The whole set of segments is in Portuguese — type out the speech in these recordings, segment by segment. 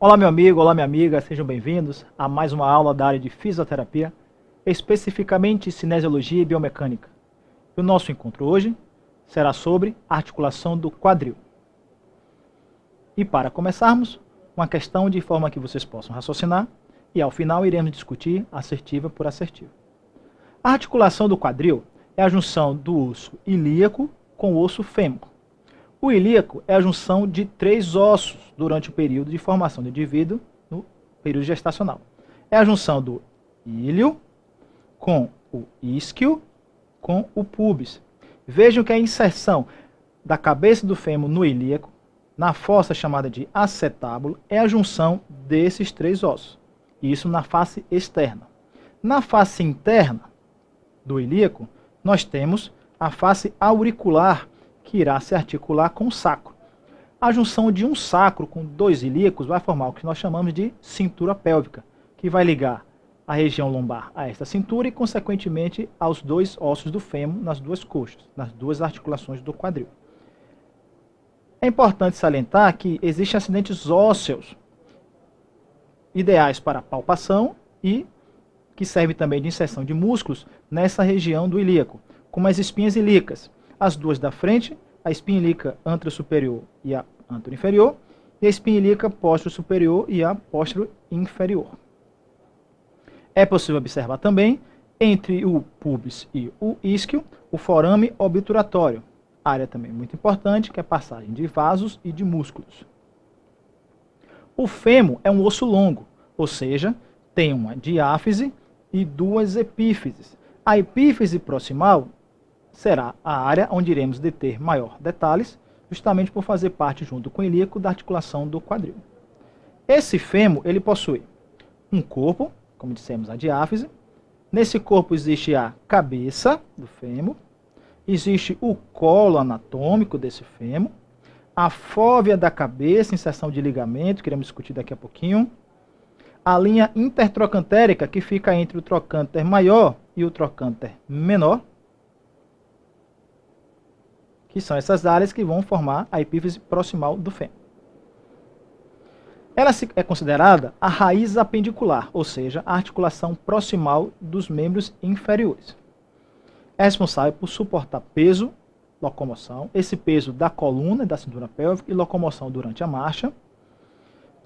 Olá meu amigo, olá minha amiga, sejam bem-vindos a mais uma aula da área de fisioterapia, especificamente cinesiologia e biomecânica. E o nosso encontro hoje será sobre a articulação do quadril. E para começarmos, uma questão de forma que vocês possam raciocinar e ao final iremos discutir assertiva por assertiva. A articulação do quadril é a junção do osso ilíaco com o osso fêmur. O ilíaco é a junção de três ossos durante o período de formação do indivíduo, no período gestacional. É a junção do ilho com o isquio com o púbis. Vejam que a inserção da cabeça do fêmur no ilíaco, na fossa chamada de acetábulo, é a junção desses três ossos. Isso na face externa. Na face interna do ilíaco, nós temos a face auricular, que irá se articular com o sacro. A junção de um sacro com dois ilíacos vai formar o que nós chamamos de cintura pélvica, que vai ligar a região lombar a esta cintura e, consequentemente, aos dois ossos do fêmur nas duas coxas, nas duas articulações do quadril. É importante salientar que existem acidentes ósseos ideais para palpação e que servem também de inserção de músculos nessa região do ilíaco, como as espinhas ilíacas. As duas da frente, a espinha ilíaca anterosuperior e a anteroinferior, e a espinha ilíaca posterosuperior e a posterior-inferior. É possível observar também, entre o púbis e o isquio, o forame obturatório, área também muito importante, que é a passagem de vasos e de músculos. O fêmur é um osso longo, ou seja, tem uma diáfise e duas epífises. A epífise proximal será a área onde iremos deter maior detalhes, justamente por fazer parte, junto com o ilíaco, da articulação do quadril. Esse fêmur, ele possui um corpo, como dissemos, a diáfise. Nesse corpo existe a cabeça do fêmur, existe o colo anatômico desse fêmur, a fóvea da cabeça, inserção de ligamento, que iremos discutir daqui a pouquinho, a linha intertrocantérica, que fica entre o trocânter maior e o trocânter menor, que são essas áreas que vão formar a epífise proximal do fêmur. Ela é considerada a raiz apendicular, ou seja, a articulação proximal dos membros inferiores. É responsável por suportar peso, locomoção, esse peso da coluna e da cintura pélvica e locomoção durante a marcha.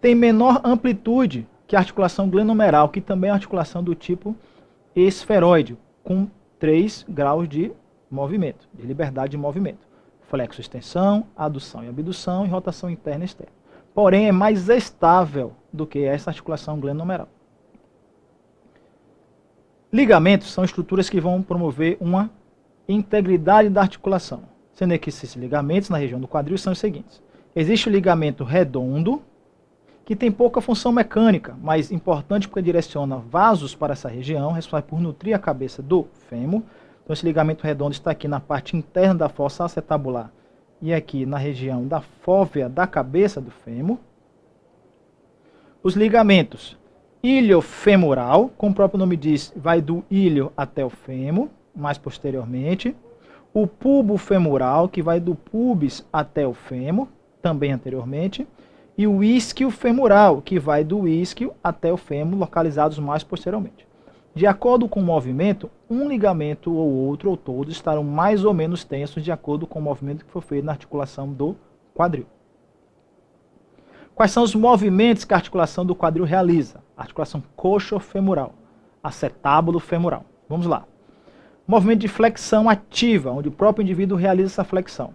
Tem menor amplitude que a articulação glenomeral, que também é a articulação do tipo esferoide, com 3 graus de movimento, de liberdade de movimento. Flexo-extensão, adução e abdução e rotação interna e externa. Porém, é mais estável do que essa articulação glenomeral. Ligamentos são estruturas que vão promover uma integridade da articulação, sendo que esses ligamentos na região do quadril são os seguintes. Existe o ligamento redondo, que tem pouca função mecânica, mas importante porque direciona vasos para essa região, responsável por nutrir a cabeça do fêmur. Então, esse ligamento redondo está aqui na parte interna da fossa acetabular e aqui na região da fóvea da cabeça do fêmur. Os ligamentos iliofemoral, como o próprio nome diz, vai do ilho até o fêmur, mais posteriormente. O pubofemoral, que vai do pubis até o fêmur, também anteriormente. E o isquiofemoral, que vai do isquio até o fêmur, localizados mais posteriormente. De acordo com o movimento, um ligamento ou outro ou todos estarão mais ou menos tensos de acordo com o movimento que for feito na articulação do quadril. Quais são os movimentos que a articulação do quadril realiza? A articulação coxofemoral, acetábulo femoral. Vamos lá. Movimento de flexão ativa, onde o próprio indivíduo realiza essa flexão.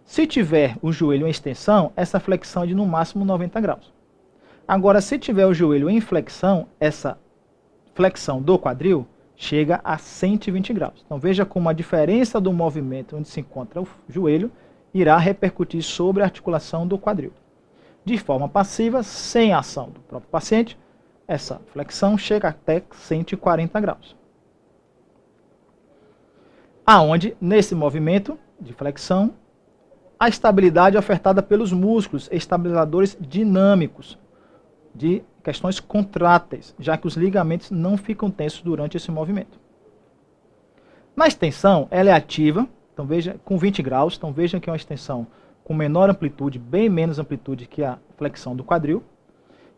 Se tiver o joelho em extensão, essa flexão é de no máximo 90 graus. Agora, se tiver o joelho em flexão, essa flexão do quadril chega a 120 graus. Então veja como a diferença do movimento onde se encontra o joelho irá repercutir sobre a articulação do quadril. De forma passiva, sem ação do próprio paciente, essa flexão chega até 140 graus. Aonde, nesse movimento de flexão, a estabilidade é ofertada pelos músculos estabilizadores dinâmicos, de questões contráteis, já que os ligamentos não ficam tensos durante esse movimento. Na extensão, ela é ativa, então veja, com 20 graus, então vejam que é uma extensão com menor amplitude, bem menos amplitude que a flexão do quadril,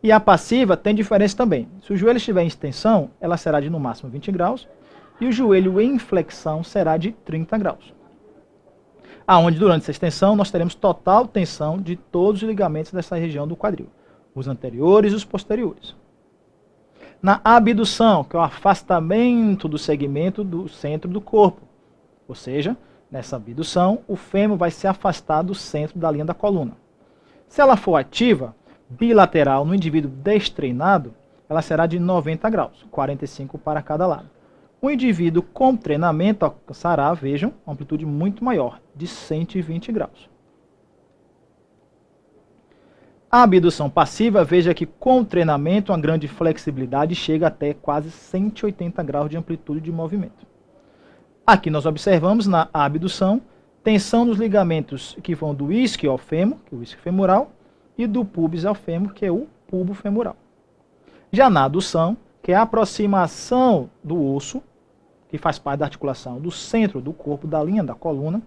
E a passiva tem diferença também. Se o joelho estiver em extensão, ela será de no máximo 20 graus, e o joelho em flexão será de 30 graus. Aonde durante essa extensão nós teremos total tensão de todos os ligamentos dessa região do quadril, os anteriores e os posteriores. Na abdução, que é o afastamento do segmento do centro do corpo, ou seja, nessa abdução, o fêmur vai se afastar do centro da linha da coluna. Se ela for ativa, bilateral no indivíduo destreinado, ela será de 90 graus, 45 para cada lado. O indivíduo com treinamento alcançará, vejam, uma amplitude muito maior, de 120 graus. A abdução passiva, veja que com treinamento, uma grande flexibilidade chega até quase 180 graus de amplitude de movimento. Aqui nós observamos na abdução, tensão nos ligamentos que vão do isquio ao fêmur, que é o isquio femoral, e do pubis ao fêmur, que é o pubo femoral. Já na adução, que é a aproximação do osso, que faz parte da articulação do centro do corpo, da linha da coluna,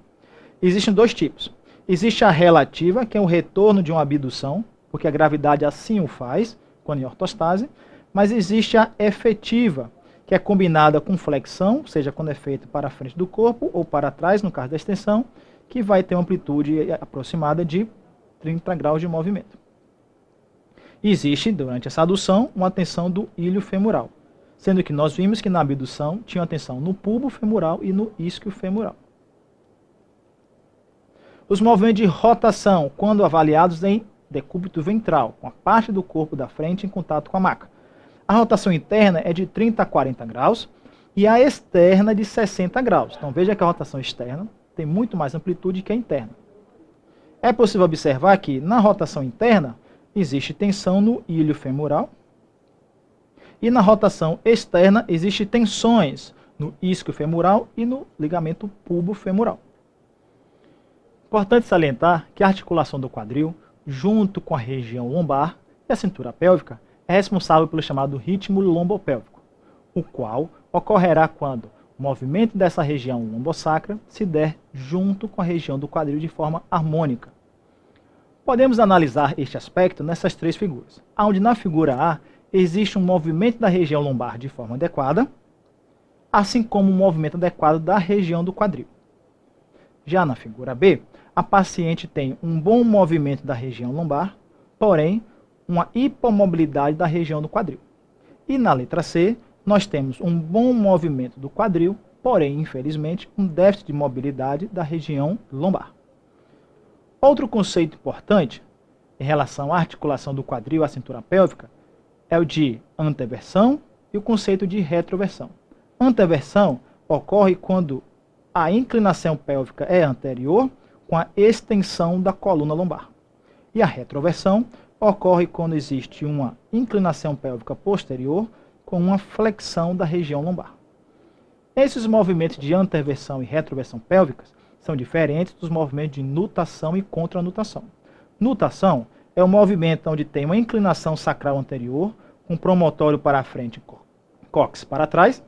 existem dois tipos. Existe a relativa, que é o retorno de uma abdução, porque a gravidade assim o faz, quando em ortostase, mas existe a efetiva, que é combinada com flexão, seja quando é feito para a frente do corpo ou para trás, no caso da extensão, que vai ter uma amplitude aproximada de 30 graus de movimento. Existe, durante essa adução, uma tensão do ilho femoral, sendo que nós vimos que na abdução tinha uma tensão no pubo femoral e no isquio femoral. Os movimentos de rotação, quando avaliados em decúbito ventral, com a parte do corpo da frente em contato com a maca. A rotação interna é de 30 a 40 graus e a externa de 60 graus. Então veja que a rotação externa tem muito mais amplitude que a interna. É possível observar que na rotação interna existe tensão no ilho femoral e na rotação externa existe tensões no isquio femoral e no ligamento pubo femoral. Importante salientar que a articulação do quadril, junto com a região lombar e a cintura pélvica, é responsável pelo chamado ritmo lombopélvico, o qual ocorrerá quando o movimento dessa região lombosacra se der junto com a região do quadril de forma harmônica. Podemos analisar este aspecto nessas três figuras, onde na figura A existe um movimento da região lombar de forma adequada, assim como um movimento adequado da região do quadril. Já na figura B, a paciente tem um bom movimento da região lombar, porém uma hipomobilidade da região do quadril. E na letra C, nós temos um bom movimento do quadril, porém, infelizmente, um déficit de mobilidade da região lombar. Outro conceito importante em relação à articulação do quadril à cintura pélvica é o de anteversão e o conceito de retroversão. Anteversão ocorre quando a inclinação pélvica é anterior com a extensão da coluna lombar. E a retroversão ocorre quando existe uma inclinação pélvica posterior com uma flexão da região lombar. Esses movimentos de anteversão e retroversão pélvicas são diferentes dos movimentos de nutação e contranutação. Nutação é o movimento onde tem uma inclinação sacral anterior, com promontório para a frente e cóccix para trás,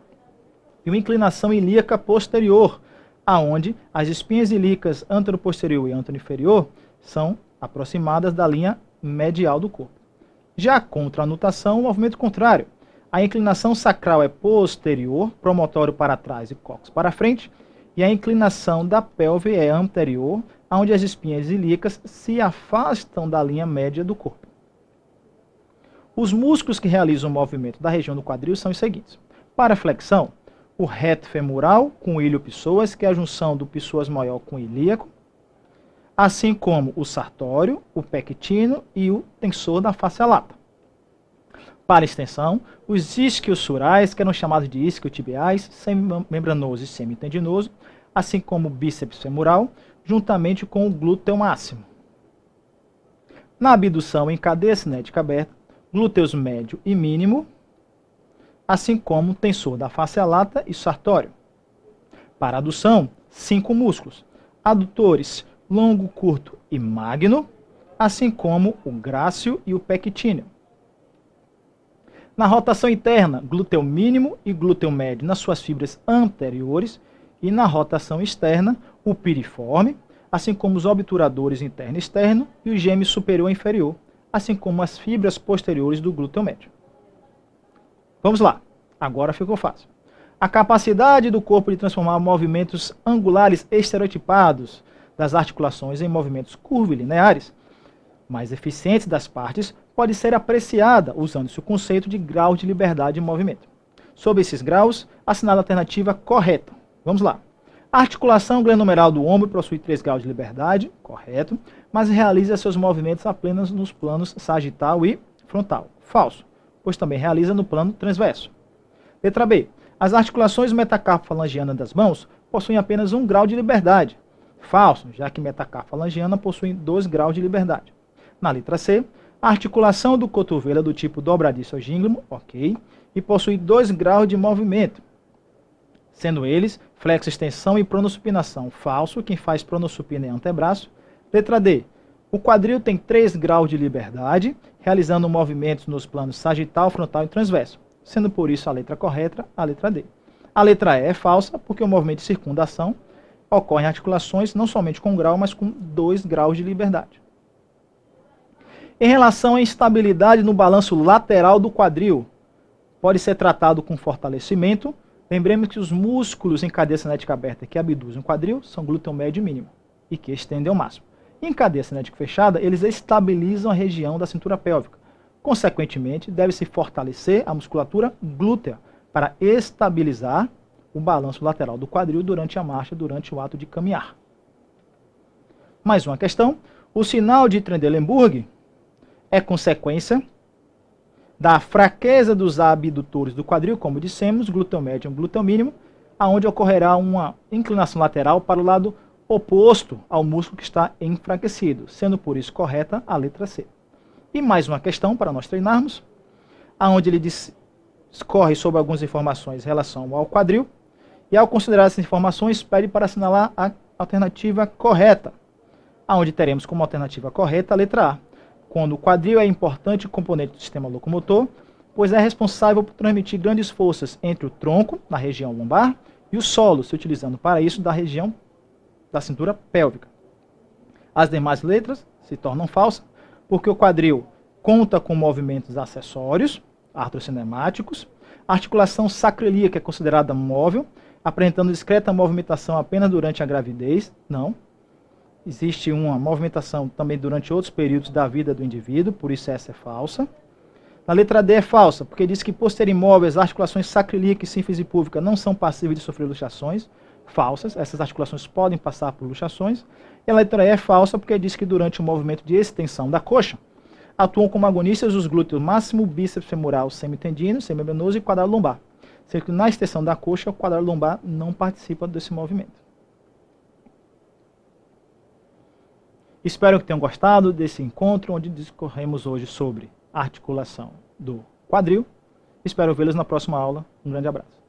e uma inclinação ilíaca posterior, aonde as espinhas ilíacas anteroposterior e anteroinferior são aproximadas da linha medial do corpo. Já a contranutação, o movimento contrário. A inclinação sacral é posterior, promontório para trás e cóccix para frente, e a inclinação da pelve é anterior, onde as espinhas ilíacas se afastam da linha média do corpo. Os músculos que realizam o movimento da região do quadril são os seguintes. Para a flexão, o reto femoral com o ilho psoas, que é a junção do psoas maior com o ilíaco, assim como o sartório, o pectino e o tensor da face lata. Para extensão, os isquiosurais, que eram chamados de isquiotibiais, semimembranoso e semitendinoso, assim como o bíceps femoral, juntamente com o glúteo máximo. Na abdução em cadeia cinética aberta, glúteos médio e mínimo, assim como o tensor da face lata e sartório. Para adução, 5 músculos, adutores longo, curto e magno, assim como o grácil e o pectíneo. Na rotação interna, glúteo mínimo e glúteo médio nas suas fibras anteriores, e na rotação externa, o piriforme, assim como os obturadores interno e externo e o gêmeo superior e inferior, assim como as fibras posteriores do glúteo médio. Vamos lá, agora ficou fácil. A capacidade do corpo de transformar movimentos angulares estereotipados das articulações em movimentos curvilineares mais eficientes das partes pode ser apreciada usando-se o conceito de grau de liberdade de movimento. Sob esses graus, assinala a alternativa correta. Vamos lá. A articulação glenomeral do ombro possui 3 graus de liberdade, correto, mas realiza seus movimentos apenas nos planos sagital e frontal, falso, pois também realiza no plano transverso. Letra B. As articulações metacarpo-falangianas das mãos possuem apenas 1 grau de liberdade, falso, já que metacarpo-falangiana possui 2 graus de liberdade. Na letra C, a articulação do cotovelo é do tipo dobradiço ou gínglimo, ok, e possui 2 graus de movimento, sendo eles flexo-extensão e pronossupinação, falso, quem faz pronossupina é antebraço. Letra D, o quadril tem 3 graus de liberdade, realizando movimentos nos planos sagital, frontal e transverso, sendo por isso a letra correta a letra D. A letra E é falsa, porque o movimento de circundação ocorre em articulações não somente com 1 grau, mas com 2 graus de liberdade. Em relação à instabilidade no balanço lateral do quadril, pode ser tratado com fortalecimento. Lembremos que os músculos em cadeia cinética aberta que abduzem o quadril são glúteo médio e mínimo e que estendem ao máximo. Em cadeia cinética fechada, eles estabilizam a região da cintura pélvica. Consequentemente, deve-se fortalecer a musculatura glútea para estabilizar o balanço lateral do quadril durante a marcha, durante o ato de caminhar. Mais uma questão. O sinal de Trendelenburg é consequência da fraqueza dos abdutores do quadril, como dissemos, glúteo médio e glúteo mínimo, aonde ocorrerá uma inclinação lateral para o lado oposto ao músculo que está enfraquecido, sendo por isso correta a letra C. E mais uma questão para nós treinarmos, aonde ele discorre sobre algumas informações em relação ao quadril, e ao considerar essas informações, pede para assinalar a alternativa correta, aonde teremos como alternativa correta a letra A, quando o quadril é importante componente do sistema locomotor, pois é responsável por transmitir grandes forças entre o tronco, na região lombar, e o solo, se utilizando para isso da região da cintura pélvica. As demais letras se tornam falsas, porque o quadril conta com movimentos acessórios, artrocinemáticos, a articulação sacroiliaca é considerada móvel, apresentando discreta movimentação apenas durante a gravidez, não. Existe uma movimentação também durante outros períodos da vida do indivíduo, por isso essa é falsa. A letra D é falsa, porque diz que por serem imóveis, as articulações sacroiliaca e sínfise púbica não são passíveis de sofrer luxações. Falsas, essas articulações podem passar por luxações. E a letra E é falsa, porque diz que durante o movimento de extensão da coxa, atuam como agonistas os glúteos máximo, bíceps femoral, semitendino, semimembranoso e quadrado lombar. Sendo que na extensão da coxa, o quadrado lombar não participa desse movimento. Espero que tenham gostado desse encontro, onde discorremos hoje sobre a articulação do quadril. Espero vê-los na próxima aula. Um grande abraço.